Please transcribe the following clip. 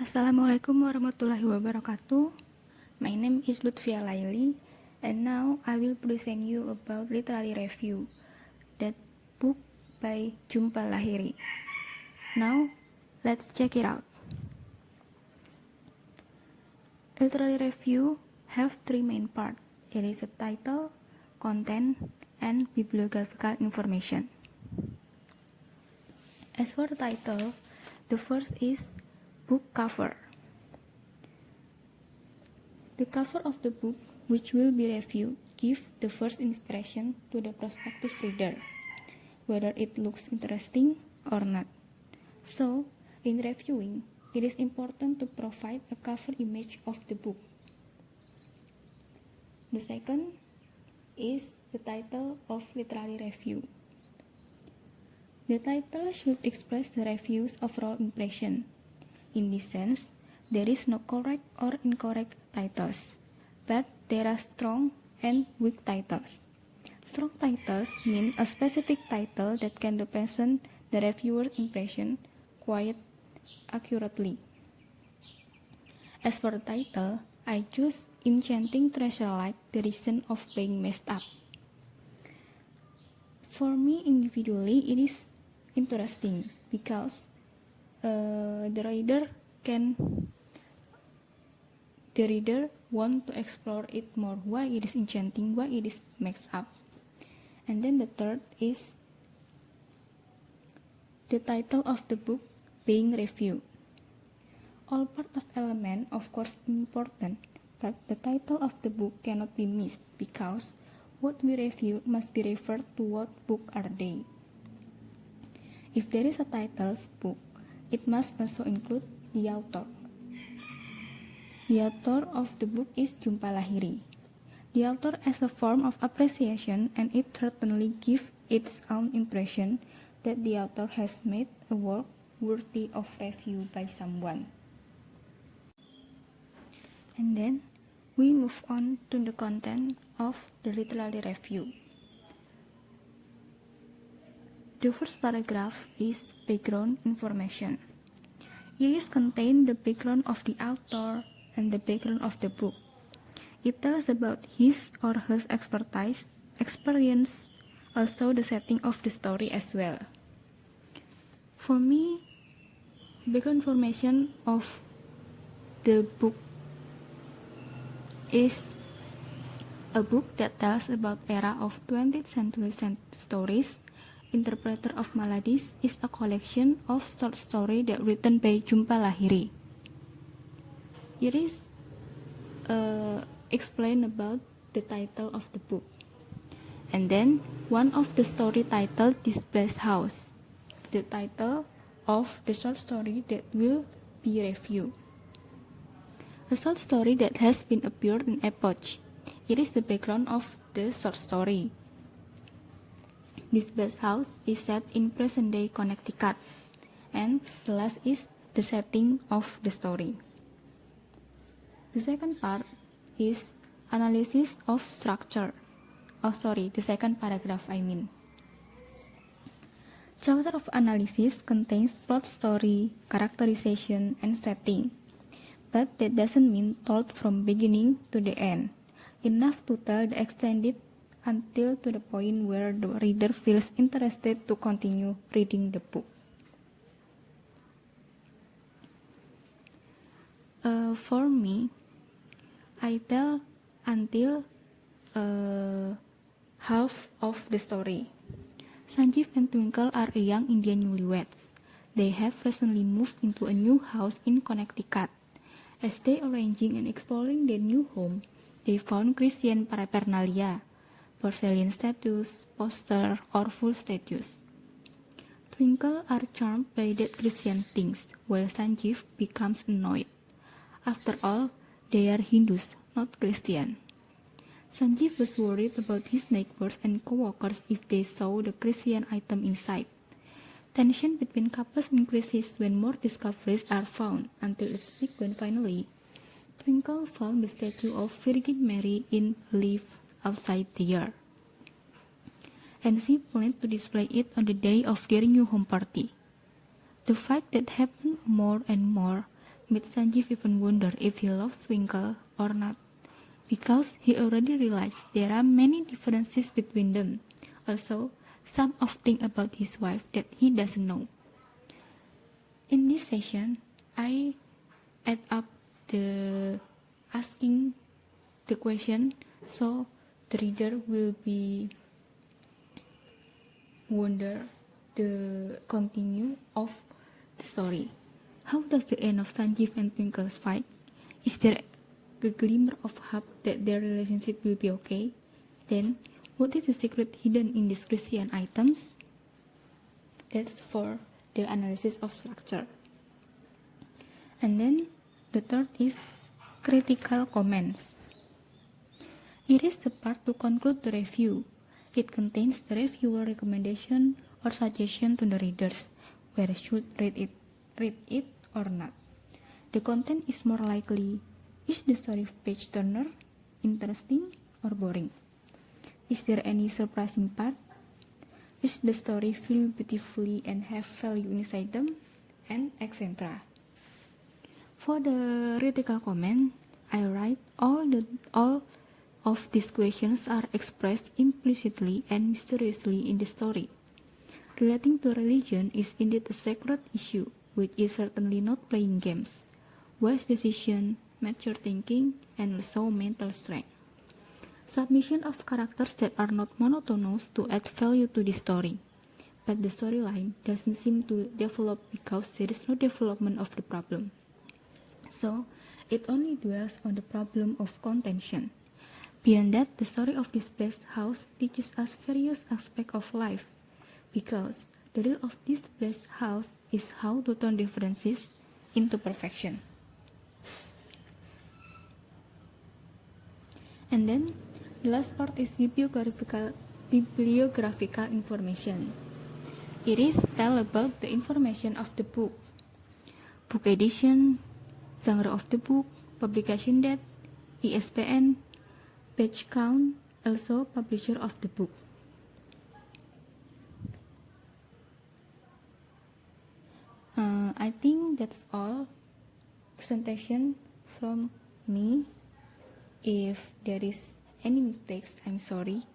Assalamualaikum warahmatullahi wabarakatuh. My name is Lutfia Laili, and now I will present you about literary review, that book by Jhumpa Lahiri. Now, let's check it out. Literary review have three main parts. It is a title, content, and bibliographical information. As for the title, the first is book cover. The cover of the book, which will be reviewed, give the first impression to the prospective reader, whether it looks interesting or not. So, in reviewing, it is important to provide a cover image of the book. The second is the title of literary review. The title should express the review's overall impression. In this sense, there is no correct or incorrect titles, but there are strong and weak titles. Strong titles mean a specific title that can represent the reviewer's impression quite accurately. As for the title, I choose Enchanting Treasure like the reason of being messed up. For me individually, it is interesting because the reader want to explore it more, why it is enchanting, why it is mixed up. And then the third is the title of the book being reviewed. All part of element of course important, but the title of the book cannot be missed because what we review must be referred to what book are they. If there is a title's book, it must also include the author. The author of the book is Jhumpa Lahiri. The author as a form of appreciation, and it certainly gives its own impression that the author has made a work worthy of review by someone. And then we move on to the content of the literary review. The first paragraph is background information. It is contained the background of the author and the background of the book. It tells about his or her expertise, experience, also the setting of the story as well. For me, background information of the book is a book that tells about era of 20th century stories. Interpreter of Maladies is a collection of short stories that written by Jhumpa Lahiri. It is explain about the title of the book. And then one of the story titled Displaced House, the title of the short story that will be reviewed. A short story that has been appeared in Epoch. It is the background of the short story. Displaced House is set in present-day Connecticut, and the last is the setting of the story. The second part is analysis of structure. The second paragraph I mean. Chapter of analysis contains plot, story, characterization, and setting, but that doesn't mean told from beginning to the end. Enough to tell the extended until to the point where the reader feels interested to continue reading the book. For me, I tell until half of the story. Sanjeev and Twinkle are a young Indian newlyweds. They have recently moved into a new house in Connecticut. As they arranging and exploring their new home, they found Christian paraphernalia, porcelain statues, poster, or full statues. Twinkle are charmed by that Christian things, while Sanjeev becomes annoyed. After all, they are Hindus, not Christian. Sanjeev was worried about his neighbors and co-workers if they saw the Christian item inside. Tension between couples increases when more discoveries are found, until its peak when finally, Twinkle found the statue of Virgin Mary in leaves outside there, and she planned to display it on the day of their new home party. The fact that happened more and more made Sanjeev even wonder if he loves Twinkle or not, because he already realized there are many differences between them. Also, some of things about his wife that he doesn't know. In this session, I add up the asking the question, so the reader will be wonder the continue of the story. How does the end of Sanjeev and Twinkle's fight? Is there a glimmer of hope that their relationship will be okay? Then, what is the secret hidden in these Christian items? That's for the analysis of structure. And then, the third is critical comments. It is the part to conclude the review. It contains the reviewer recommendation or suggestion to the readers, whether should read it or not. The content is more likely, is the story page turner, interesting or boring? Is there any surprising part? Is the story flew beautifully and have value inside them? And etc. For the critical comment, I write all of these questions are expressed implicitly and mysteriously in the story. Relating to religion is indeed a sacred issue, which is certainly not playing games. Wise decision, mature thinking, and also mental strength. Submission of characters that are not monotonous to add value to the story. But the storyline doesn't seem to develop because there is no development of the problem. So, it only dwells on the problem of contention. Beyond that, the story of this blessed house teaches us various aspects of life, because the rule of this blessed house is how to turn differences into perfection. And then, the last part is bibliographical information. It is tell about the information of the book edition, genre of the book, publication date, ISBN, page count, also publisher of the book. I think that's all presentation from me. If there is any mistakes, I'm sorry.